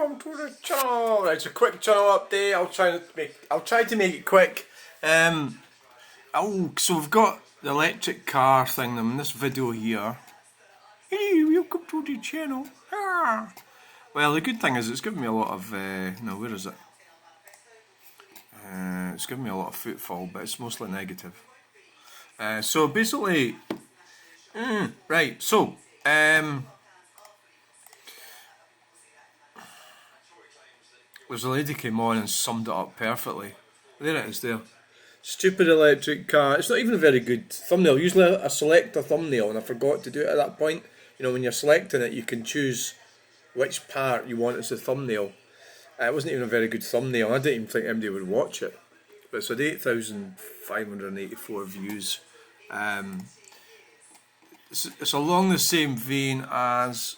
welcome to the channel. Right, it's a quick channel update. I'll try to make it quick. So we've got the electric car thing in this video here. Hey, welcome to the channel. Well, the good thing is it's given me a lot of no, where is it? It's given me a lot of footfall, but it's mostly negative. So basically, right. So there's a lady came on and summed it up perfectly. There it is there. Stupid electric car. It's not even a very good thumbnail. Usually I select a thumbnail and I forgot to do it at that point. You know, when you're selecting it, you can choose which part you want as the thumbnail. It wasn't even a very good thumbnail. I didn't even think anybody would watch it. But it's had 8,584 views. It's along the same vein as...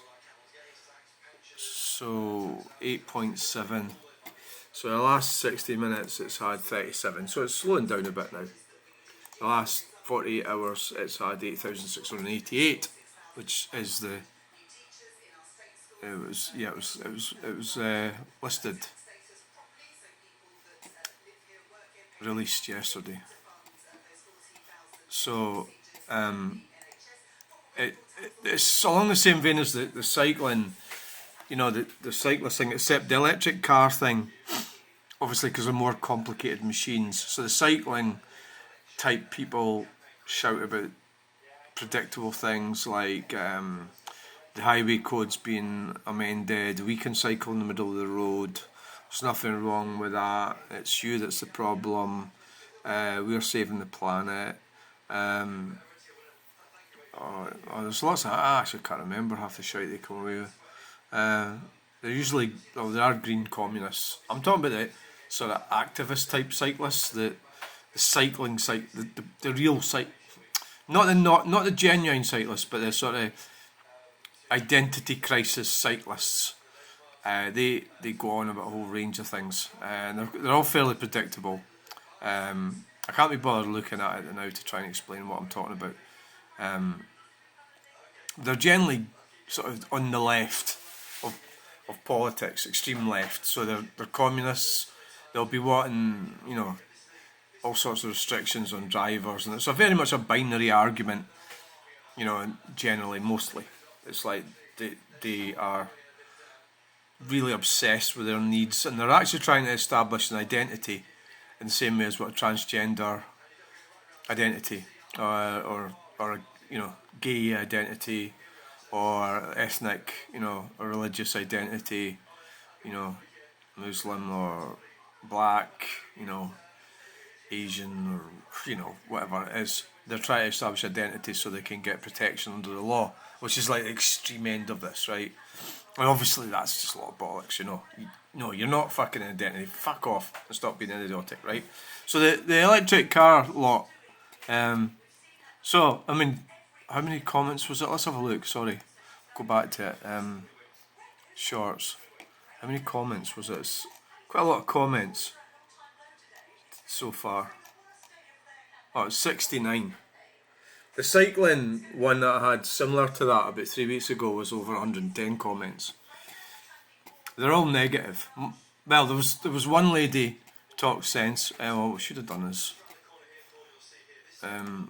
So 8.7. So the last 60 minutes it's had 37. So it's slowing down a bit now. The last 48 hours it's had 8,688, which is the. It was listed, released yesterday. So it's along the same vein as the cycling. You know, the cyclist thing, except the electric car thing, obviously because they're more complicated machines. So the cycling type people shout about predictable things like the highway codes being amended, we can cycle in the middle of the road, there's nothing wrong with that, it's you that's the problem, we're saving the planet. There's lots of, I actually can't remember half the shite they come away with. They're usually, they are green communists. I'm talking about the sort of activist type cyclists, the cycling the real not the genuine cyclists, but the sort of identity crisis cyclists. They go on about a whole range of things, and they're all fairly predictable. I can't be bothered looking at it now to try and explain what I'm talking about. They're generally sort of on the left of politics, extreme left. So they're communists. They'll be wanting, you know, all sorts of restrictions on drivers, and it's a very much a binary argument. You know, generally, mostly, it's like they are really obsessed with their needs, and they're actually trying to establish an identity in the same way as what a transgender identity or you know, gay identity, or ethnic, you know, or religious identity, you know, Muslim or black, you know, Asian, or, you know, whatever it is. They're trying to establish identity so they can get protection under the law, which is like the extreme end of this, right? And obviously that's just a lot of bollocks, you know. No, you're not fucking an identity. Fuck off and stop being idiotic, right? So the electric car lot. So I mean, how many comments was it? Let's have a look. Sorry, go back to it. Shorts. How many comments was it? It's quite a lot of comments so far. Oh, it's 69. The cycling one that I had similar to that about 3 weeks ago was over 110 comments. They're all negative. Well, there was one lady who talked sense. What we should have done is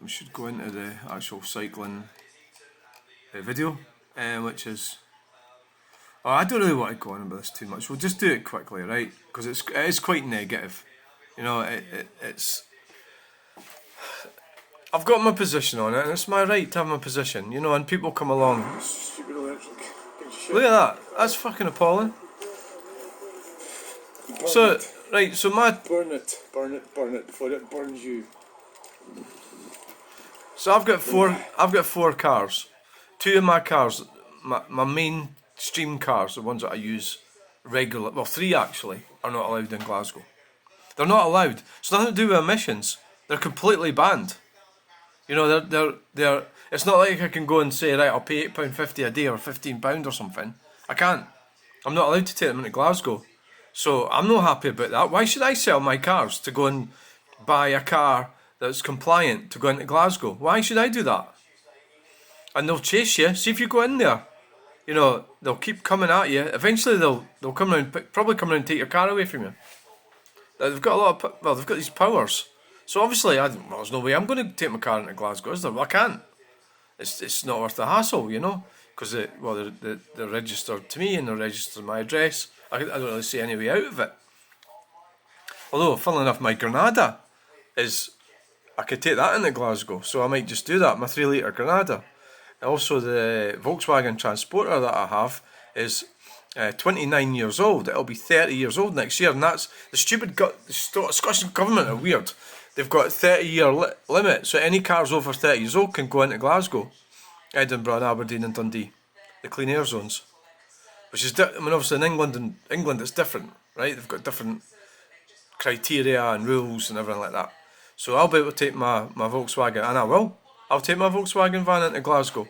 we should go into the actual cycling video, which is. Oh, I don't really want to go on about this too much. We'll just do it quickly, right? Because it is quite negative. You know, it's. I've got my position on it, and it's my right to have my position. You know, and people come along. Stupid electric. Look at that. That's fucking appalling. So, right, so my... Burn it before it burns you. So I've got four cars. Two of my cars, my mainstream cars, the ones that I use regularly, well, three actually, are not allowed in Glasgow. They're not allowed. It's nothing to do with emissions. They're completely banned. You know, they're. It's not like I can go and say, right, I'll pay £8.50 a day or £15 or something. I can't. I'm not allowed to take them into Glasgow. So I'm not happy about that. Why should I sell my cars to go and buy a car that's compliant to go into Glasgow? Why should I do that? And they'll chase you. See if you go in there you know, they'll keep coming at you. Eventually, they'll come around, probably come around and take your car away from you. They've got a lot of, they've got these powers. So obviously, there's no way I'm going to take my car into Glasgow, is there? Well, I can't. It's not worth the hassle, you know, because they're registered to me and they're registered my address. I don't really see any way out of it. Although, funnily enough, my Granada is, I could take that into Glasgow, so I might just do that, my 3 litre Granada. Also, the Volkswagen Transporter that I have is 29 years old. It'll be 30 years old next year, and that's the stupid the Scottish government are weird. They've got a 30-year limit, so any cars over 30 years old can go into Glasgow, Edinburgh, and Aberdeen, and Dundee, the clean air zones. Which is, I mean, obviously in England it's different, right? They've got different criteria and rules and everything like that. So I'll be able to take my Volkswagen, and I will. I'll take my Volkswagen van into Glasgow.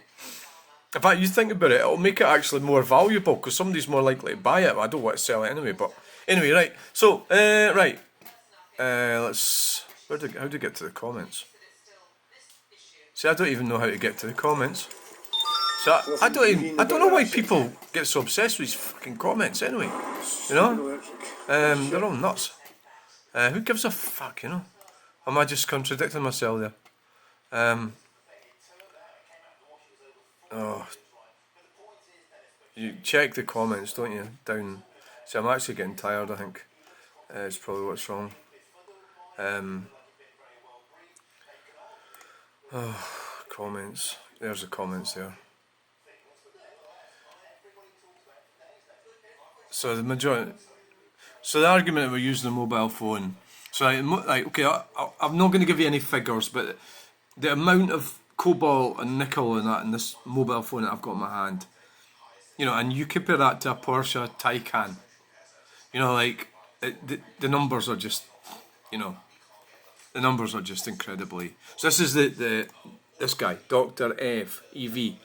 In fact, you think about it, it'll make it actually more valuable because somebody's more likely to buy it. I don't want to sell it anyway, but anyway, right. So, let's. How do you get to the comments? See, I don't even know how to get to the comments. So I don't know why people get so obsessed with these fucking comments anyway. You know, they're all nuts. Who gives a fuck? You know, am I just contradicting myself there? You check the comments, don't you? Down. See, I'm actually getting tired. I think it's probably what's wrong. Comments. There's the comments there. So the majority. So the argument that we're using a mobile phone. So okay, I'm not going to give you any figures, but the amount of cobalt and nickel and that in this mobile phone that I've got in my hand, you know, and you compare that to a Porsche Taycan, you know, like the numbers are just, you know, the numbers are just incredibly. So this is this guy, Dr. Ev, you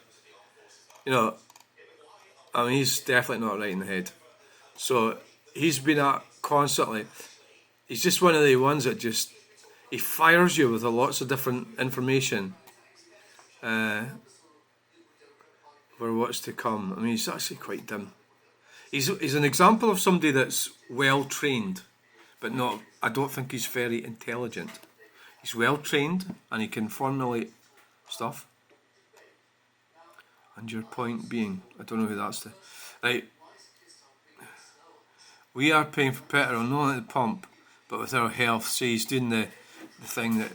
know, I mean, he's definitely not right in the head. So he's been at constantly. He's just one of the ones that just, he fires you with lots of different information for what's to come. I mean, he's actually quite dim. He's an example of somebody that's well trained, but not. I don't think he's very intelligent. He's well trained and he can formulate stuff. And your point being, I don't know who that's to. Right. We are paying for petrol not at the pump, but with our health. So he's doing the thing that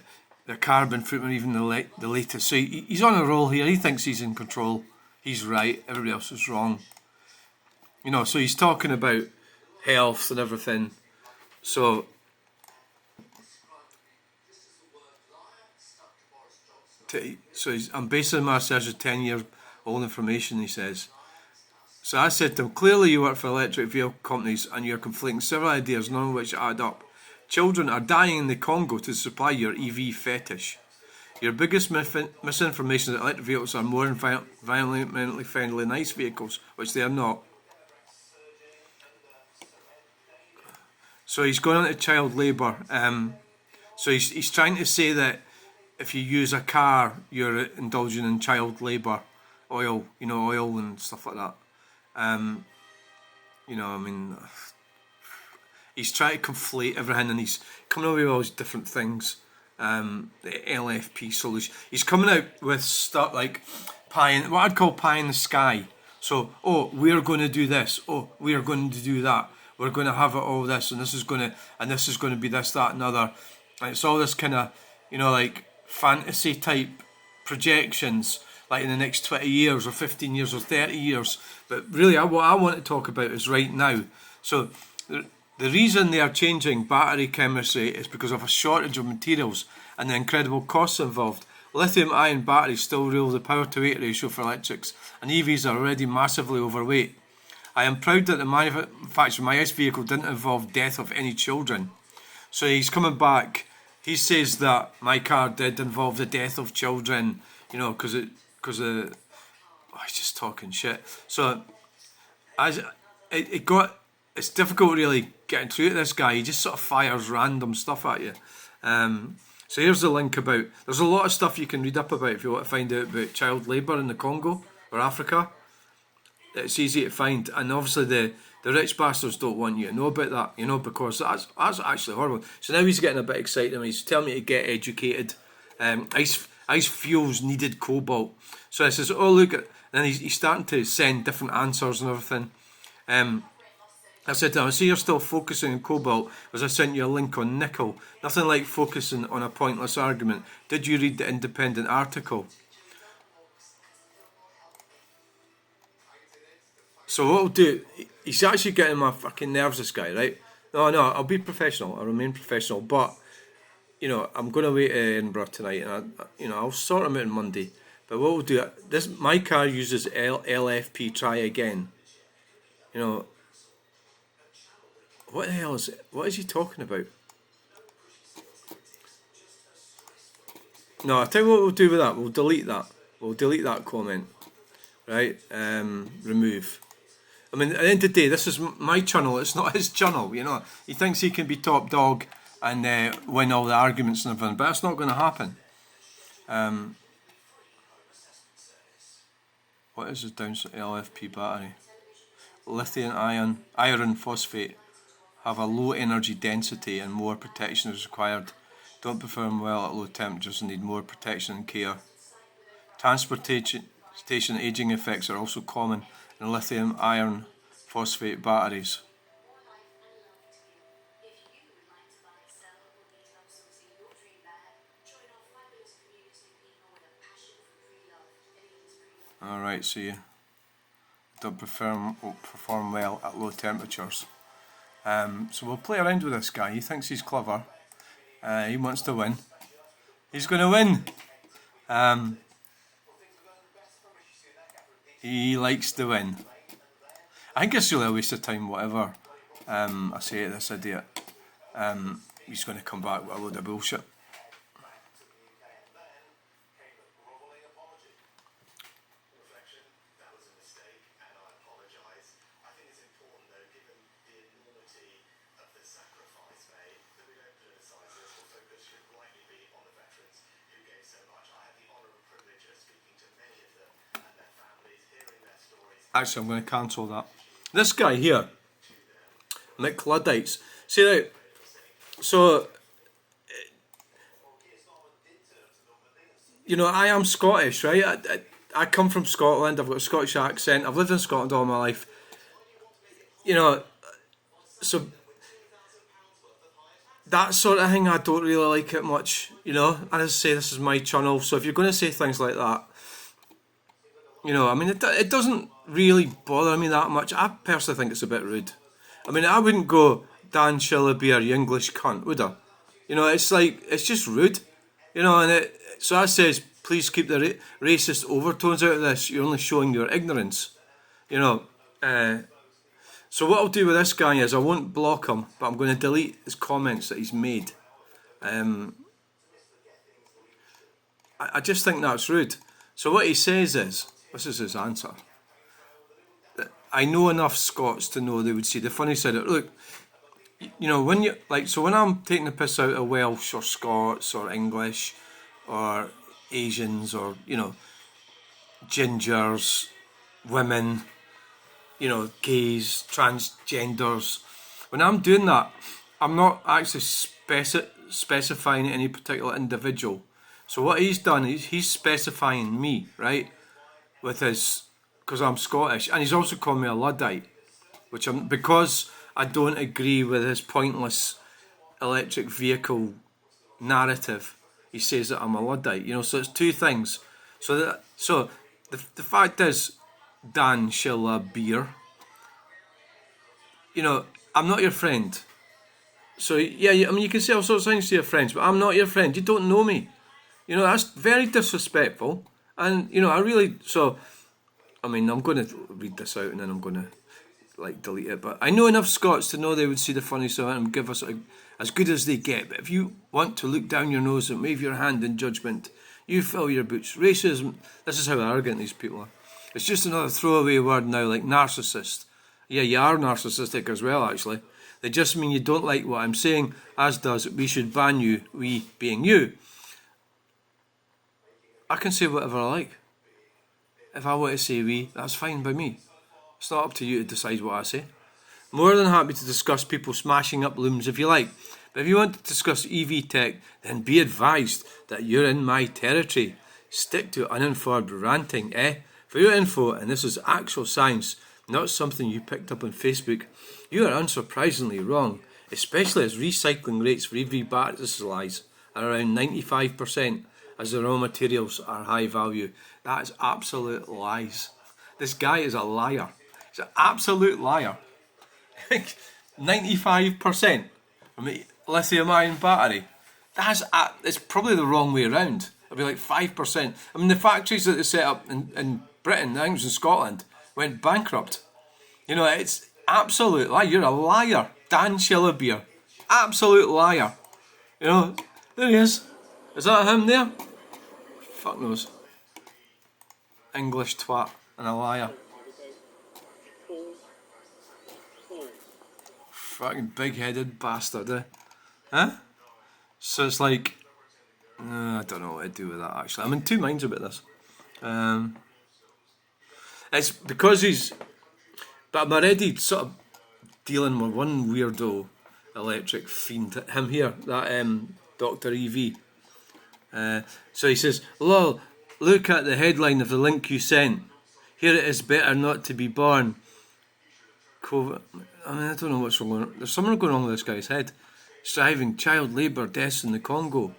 the carbon footprint, even the latest. So he's on a roll here. He thinks he's in control. He's right. Everybody else is wrong. You know. So he's talking about health and everything. So I'm basing my research on 10 years old information. He says. So I said to him, clearly you work for electric vehicle companies and you're conflating several ideas, none of which add up. Children are dying in the Congo to supply your EV fetish. Your biggest misinformation is that electric vehicles are more environmentally friendly than ICE vehicles, which they are not. So he's going on to child labour. So he's trying to say that if you use a car, you're indulging in child labour, oil and stuff like that. You know, I mean, he's trying to conflate everything, and he's coming up with all these different things. The LFP solution. He's coming out with stuff like what I'd call pie in the sky. So, we're going to do this. We are going to do that. We're going to have it all this, and this is going to be this, that, and other. And it's all this kind of, you know, like fantasy type projections, like in the next 20 years or 15 years or 30 years. But really, what I want to talk about is right now. So the reason they are changing battery chemistry is because of a shortage of materials and the incredible costs involved. Lithium-ion batteries still rule the power-to-weight ratio for electrics, and EVs are already massively overweight. I am proud that the manufacture of my ICE vehicle didn't involve death of any children. So he's coming back. He says that my car did involve the death of children, you know, because he's just talking shit. So it's difficult really getting through to this guy. He just sort of fires random stuff at you. So here's the link about. There's a lot of stuff you can read up about if you want to find out about child labour in the Congo or Africa. it's easy to find, and obviously the rich bastards don't want you to know about that, you know, because that's actually horrible. So now he's getting a bit excited and he's telling me to get educated. Ice fuels needed cobalt. So I says, oh look, and then he's starting to send different answers and everything. I said to him, I see you're still focusing on cobalt, as I sent you a link on nickel. Nothing like focusing on a pointless argument. Did you read the Independent article? So what we'll do, he's actually getting my fucking nerves, this guy, right? No, I'll be professional. I'll remain professional. But, you know, I'm going away to Edinburgh tonight, and I'll sort him out on Monday. But what we'll do, my car uses LFP, try again. You know, what the hell is it? What is he talking about? No, I'll tell you what we'll do with that. We'll delete that. We'll delete that comment. Right? Remove. I mean, at the end of the day, this is my channel. It's not his channel, you know. He thinks he can be top dog and win all the arguments and everything, but that's not going to happen. What is the downside LFP battery? Lithium iron phosphate have a low energy density and more protection is required. Don't perform well at low temperatures and need more protection and care. Transportation aging effects are also common in lithium iron phosphate batteries. Alright, so you don't perform well at low temperatures. So we'll play around with this guy. He thinks he's clever. He wants to win. He's going to win. He likes to win. I think it's really a waste of time, whatever I say to this idiot. He's going to come back with a load of bullshit. Actually, I'm going to cancel that. This guy here, Nick Luddites. See that? So, you know, I am Scottish, right? I come from Scotland. I've got a Scottish accent. I've lived in Scotland all my life. You know, so that sort of thing, I don't really like it much. You know, as I say, this is my channel. So if you're going to say things like that, you know, I mean, it doesn't really bother me that much. I personally think it's a bit rude. I mean, I wouldn't go, Dan Shillabeer, you English cunt, would I? You know, it's like, it's just rude. You know, and so I says, please keep the racist overtones out of this. You're only showing your ignorance. You know, so what I'll do with this guy is I won't block him, but I'm going to delete his comments that he's made. I just think that's rude. So what he says is, this is his answer. I know enough Scots to know they would see the funny side of it. Look, you know, when I'm taking the piss out of Welsh or Scots or English or Asians or, you know, gingers, women, you know, gays, transgenders, when I'm doing that, I'm not actually specifying any particular individual. So what he's done is he's specifying me, right? With his, because I'm Scottish, and he's also called me a Luddite, because I don't agree with his pointless electric vehicle narrative. He says that I'm a Luddite, you know. So it's two things. So the fact is, Dan Shillabeer, you know, I'm not your friend. So yeah, I mean, you can say all sorts of things to your friends, but I'm not your friend. You don't know me. You know, that's very disrespectful. And, you know, I mean, I'm going to read this out and then I'm going to, like, delete it. But I know enough Scots to know they would see the funny side and give us as good as they get. But if you want to look down your nose and wave your hand in judgment, you fill your boots. Racism, this is how arrogant these people are. It's just another throwaway word now, like narcissist. Yeah, you are narcissistic as well, actually. They just mean you don't like what I'm saying, as does we should ban you, we being you. I can say whatever I like. If I want to say we, that's fine by me. It's not up to you to decide what I say. More than happy to discuss people smashing up looms if you like. But if you want to discuss EV tech, then be advised that you're in my territory. Stick to uninformed ranting, eh? For your info, and this is actual science, not something you picked up on Facebook, you are unsurprisingly wrong, especially as recycling rates for EV batteries are around 95%, as the raw materials are high value. That is absolute lies. This guy is a liar. He's an absolute liar. 95% from a lithium-ion battery. It's probably the wrong way around. It'd be like 5%. I mean, the factories that they set up in Britain, I think it was in Scotland, went bankrupt. You know, it's absolute lie. You're a liar, Dan Shillabeer. Absolute liar. You know, there he is. Is that him there? Fuck knows. English twat and a liar. Fucking big-headed bastard, eh? Huh? So it's like, I don't know what to do with that, actually. I'm in two minds about this. It's because but I'm already sort of dealing with one weirdo electric fiend, him here, that Dr. EV. So he says, lol, look at the headline of the link you sent. Here it is, better not to be born. COVID. I mean, I don't know what's wrong. There's something going on with this guy's head. Striving child labour deaths in the Congo.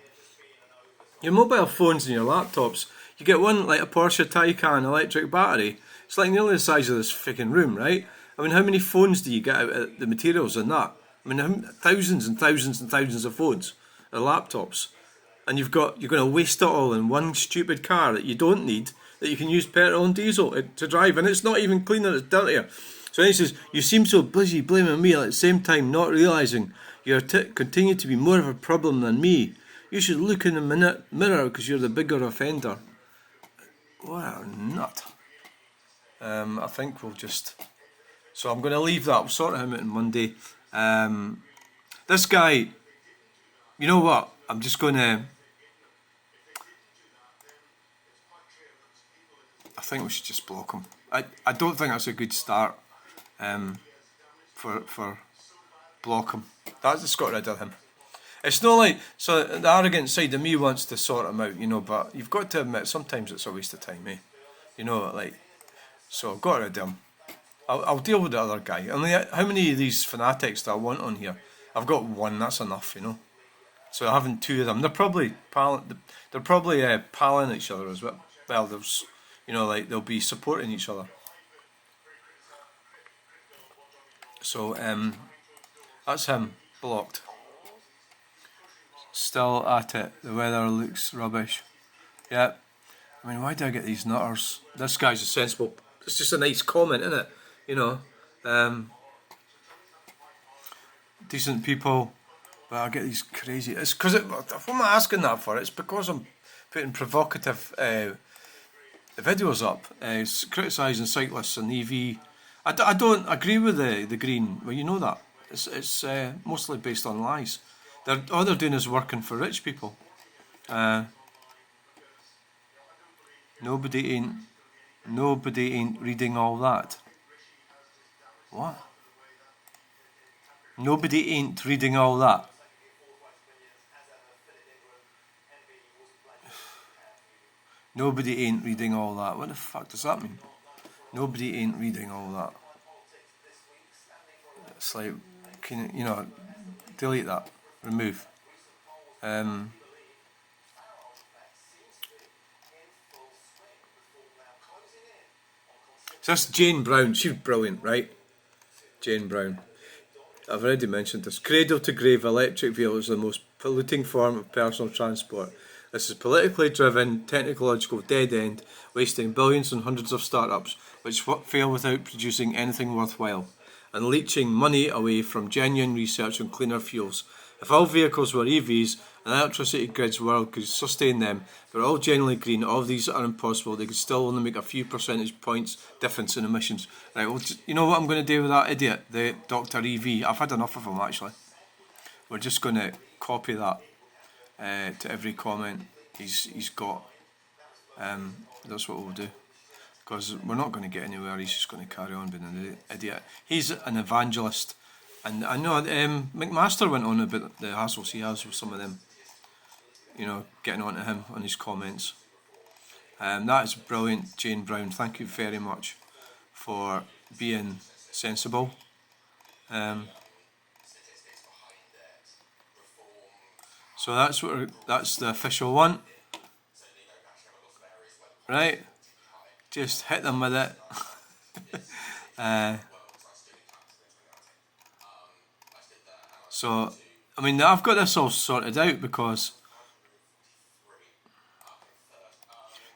Your mobile phones and your laptops, you get one like a Porsche Taycan electric battery. It's like nearly the size of this freaking room, right? I mean, how many phones do you get out of the materials in that? I mean, thousands and thousands and thousands of phones or laptops. And you're going to waste it all in one stupid car that you don't need, that you can use petrol and diesel to drive, and it's not even cleaner, it's dirtier. So he says, you seem so busy blaming me, at the same time not realising you continue to be more of a problem than me. You should look in the mirror because you're the bigger offender. What a nut. I think we'll just... So I'm going to leave that. We'll sort him out on Monday. This guy, you know what? I'm just going to... I think we should just block him. I don't think that's a good start for block him. That's just got rid of him. It's not like, so the arrogant side of me wants to sort him out, you know, but you've got to admit sometimes it's a waste of time, eh? You know, like, so I've got rid of him. I'll deal with the other guy. I mean, how many of these fanatics do I want on here? I've got one, that's enough, you know. So having two of them, they're probably palling each other as well. Well, there's, you know, like they'll be supporting each other. So that's him blocked. Still at it. The weather looks rubbish. Yeah. I mean, why do I get these nutters? This guy's a sensible. It's just a nice comment, isn't it? You know, decent people. But I get these crazy. It's because what am I asking that for? It's because I'm putting provocative videos up, criticising cyclists and EV. I don't agree with the green. Well, you know that it's mostly based on lies. All they're doing is working for rich people. Nobody ain't reading all that. What? Nobody ain't reading all that. Nobody ain't reading all that. What the fuck does that mean? Nobody ain't reading all that. It's like, can you know, delete that, remove. So that's Jane Brown. She's brilliant, right? Jane Brown. I've already mentioned this. Cradle to grave electric vehicle is the most polluting form of personal transport. This is politically driven, technological dead end, wasting billions on hundreds of startups which fail without producing anything worthwhile, and leeching money away from genuine research on cleaner fuels. If all vehicles were EVs, an electricity grid's world could sustain them. If they're all genuinely green, all of these are impossible. They could still only make a few percentage points difference in emissions. Right, well, you know what I'm going to do with that idiot, the Dr. EV? I've had enough of him, actually. We're just going to copy that to every comment he's got. That's what we'll do. because we're not going to get anywhere. He's just going to carry on being an idiot. He's an evangelist, and I know McMaster went on about the hassles he has with some of them, getting on to him on his comments. That is brilliant, Jane Brown. Thank you very much for being sensible. So that's the official one, right? Just hit them with it. So, I mean, I've got this all sorted out because,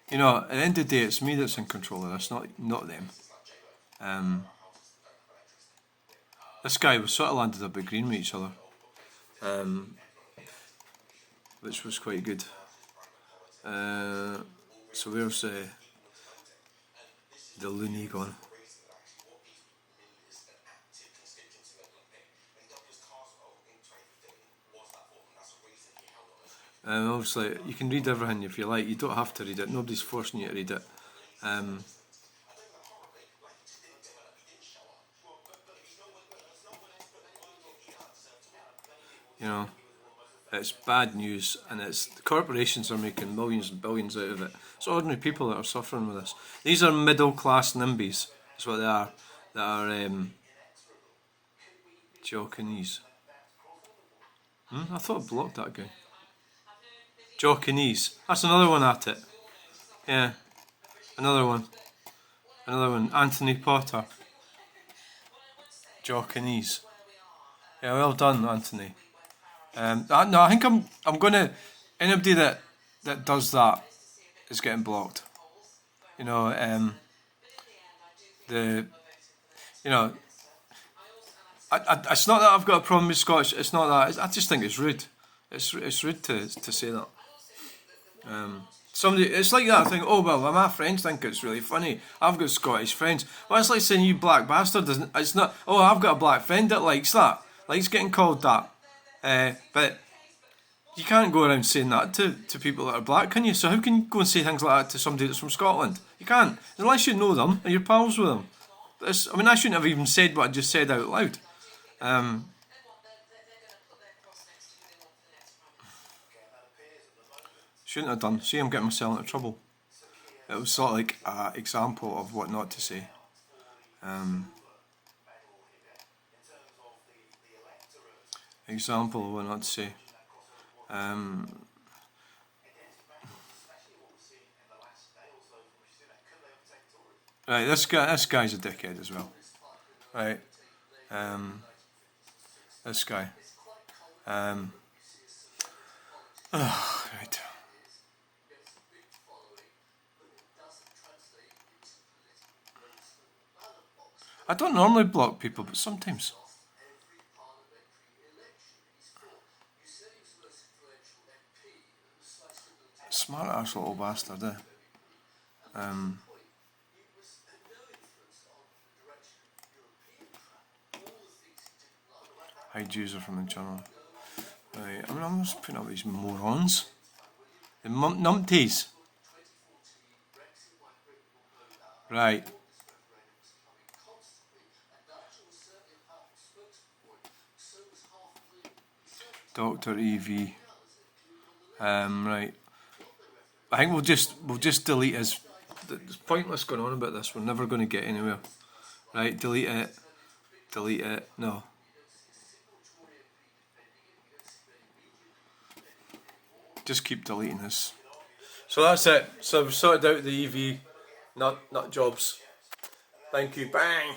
at the end of the day, it's me that's in control of this, not them. This guy was sort of landed up agreeing with each other, which was quite good. So where's the loony gone? Obviously, you can read everything if you like. You don't have to read it. Nobody's forcing you to read it. It's bad news, and the corporations are making millions and billions out of it. It's ordinary people that are suffering with this. These are middle class NIMBYs. That's what they are. That are Jockinese. I thought I blocked that guy. Jockinese. That's another one at it. Yeah. Another one. Anthony Potter. Jockinese. Yeah, well done, Anthony. I think I'm gonna. Anybody that does that is getting blocked. It's not that I've got a problem with Scottish. It's not that. I just think it's rude. It's rude to say that. Somebody, it's like that thing. Oh well, my friends think it's really funny. I've got Scottish friends. Well, it's like saying you black bastard. It's not. Oh, I've got a black friend that likes that. Likes getting called that. But you can't go around saying that to people that are black, can you? So how can you go and say things like that to somebody that's from Scotland? You can't, unless you know them and you're pals with them. I shouldn't have even said what I just said out loud. Shouldn't have done. See, I'm getting myself into trouble. It was sort of like an example of what not to say. Example of what not to say. Right, this guy's a dickhead as well. Right. This guy. Right. I don't normally block people, but sometimes. Smart ass little bastard, eh? Hide user from the channel. Right, I'm just putting up these morons. The numpties. Right. Dr. EV. Right. I think we'll just delete his. It's pointless going on about this. We're never going to get anywhere. Right. Delete it. Delete it. No. Just keep deleting this. So that's it. So we've sorted out the EV Nutjobs. Thank you. Bang.